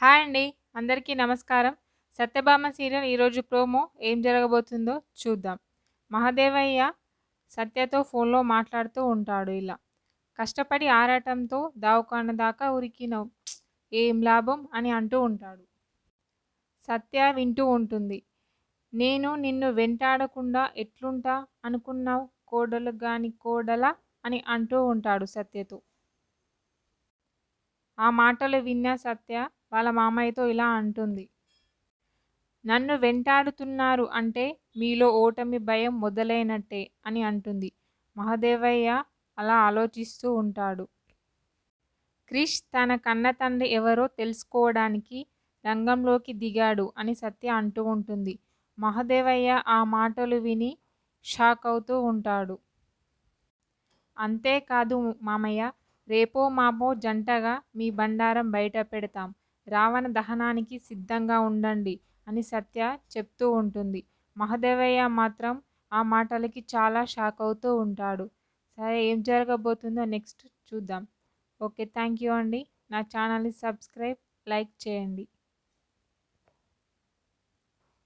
Hi అండి. అందరికీ నమస్కారం. 'సత్యభామ' సీరియల్ ఈరోజు ప్రోమో ఏం జరగబోతుందో చూద్దాం. మహదేవయ్య సత్యతో ఫోన్‌లో మాట్లాడుతూ ఉంటాడు ఇలా. కష్టపడి ఆరాటంతో దవాఖాన దాకా ఉరికినవ్ ఏం లాభం అని అంటూ ఉంటాడు. సత్య వింటూ ఉంటుంది. నేను నిన్ను వెంటాడకుండా ఎట్లుంటా అనుకున్నావ్ కోడలు గాని కోడలా అని అంటూ ఉంటాడు సత్యతో. ఆ మాటలు విన్న సత్య వాళ్ళ మామయ్యతో ఇలా అంటుంది. నన్ను వెంటాడుతున్నారు అంటే మీలో ఓటమి భయం మొదలైనట్టే అని అంటుంది. మహదేవయ్య అలా ఆలోచిస్తూ ఉంటాడు. క్రిష్ తన కన్నతండ్రి ఎవరో తెలుసుకోవడానికి రంగంలోకి దిగాడు అని సత్య అంటూ ఉంటుంది. మహదేవయ్య ఆ మాటలు విని షాక్ అవుతూ ఉంటాడు. అంతేకాదు మామయ్య, రేపో మాపో జంటగా మీ బండారం బయట పెడతాం. రావణ దహనానికి సిద్ధంగా ఉండండి అని సత్య చెప్తూ ఉంటుంది. మహదేవయ్య మాత్రం ఆ మాటలకి చాలా షాక్ అవుతూ ఉంటాడు. సరే, ఏం జరగబోతుందో నెక్స్ట్ చూద్దాం. ఓకే, థ్యాంక్ యూ అండి. నా ఛానల్ని సబ్స్క్రైబ్, లైక్ చేయండి.